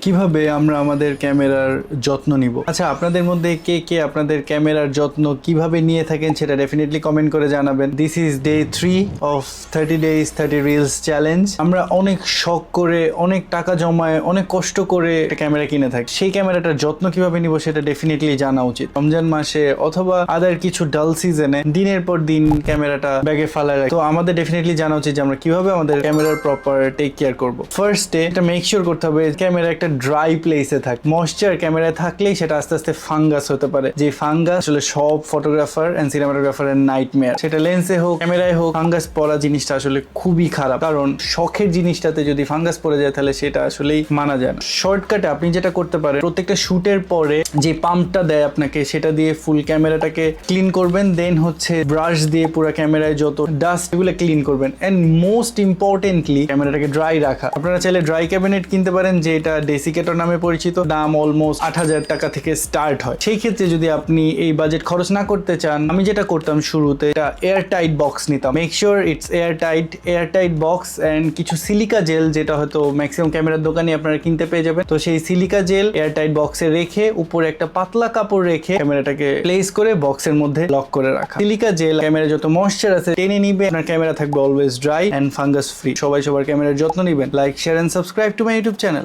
কিভাবে আমরা আমাদের ক্যামেরার যত্ন নিব। আচ্ছা, আপনাদের মধ্যে কে কে আপনাদের ক্যামেরার যত্ন কিভাবে নিয়ে থাকেন সেটা ডেফিনেটলি কমেন্ট করে জানাবেন। This is day 3 of 30 days 30 reels challenge. আমরা অনেক শখ করে, অনেক টাকা জমায়, অনেক কষ্ট করে একটা ক্যামেরা কিনে থাকি। সেই ক্যামেরাটার যত্ন কিভাবে নিব সেটা ডেফিনেটলি জানা উচিত। রমজান মাসে অথবা আদার কিছু ডাল সিজনে দিনের পর দিন ক্যামেরাটা ব্যাগে ফালায় রাখি। তো আমাদের ডেফিনেটলি জানা উচিত যে আমরা কিভাবে আমাদের ক্যামেরার প্রপার টেক কেয়ার করব। ফার্স্টে এটা মেক শিওর করতে হবে ক্যামেরা একটা ড্রাই প্লেসে থাকে। ময়েশ্চার ক্যামেরায় থাকলেই সেটা আস্তে আস্তে ফাঙ্গাস হতে পারে, যে ফাঙ্গাস আসলে সব ফটোগ্রাফার এন্ড সিনেমাটোগ্রাফারের নাইটমেয়ার। সেটা লেন্সে হোক, ক্যামেরায় হোক, ফাঙ্গাস পড়া জিনিসটা আসলে খুবই খারাপ। কারণ শখের জিনিসটাতে যদি ফাঙ্গাস পড়ে যায় তাহলে সেটা আসলেই মানা যায় না। শর্টকাটে আপনি যেটা করতে পারেন, প্রত্যেকটা শুটের পরে যে পাম্পটা দেয় আপনাকে সেটা দিয়ে ফুল ক্যামেরাটাকে ক্লিন করবেন। দেন হচ্ছে ব্রাশ দিয়ে পুরো ক্যামেরায় যত ডাস্ট এগুলো ক্লিন করবেন। এন্ড মোস্ট ইম্পর্টেন্টলি ক্যামেরাটাকে ড্রাই রাখা। আপনারা চাইলে ড্রাই ক্যাবিনেট কিনতে পারেন, যেটা ডেসিকেটর নামে পরিচিত। দাম অলমোস্ট 8,000 টাকা থেকে স্টার্ট হয়। সেই ক্ষেত্রে যদি আপনি এই বাজেট খরচ না করতে চান, আমি যেটা করতাম শুরুতে, এটা এয়ার টাইট বক্স নিতাম। Make sure it's air tight box and কিছু সিলিকা জেল, যেটা হয়তো ম্যাক্সিমাম ক্যামেরার দোকানে আপনারা কিনতে পেয়ে যাবেন। তো সেই সিলিকা জেল এয়ার টাইট বক্সে রেখে উপরে একটা পাতলা কাপড় রেখে ক্যামেরাটাকে প্লেস করে বক্সের মধ্যে লক করে রাখা। সিলিকা জেল ক্যামেরা যত ময়েশ্চার আছে টেনে নিবে, আপনার ক্যামেরা থাকবে always dry and fungus free. সবাই সবার ক্যামেরার যত্ন নিবেন। Like, share and subscribe to my YouTube channel.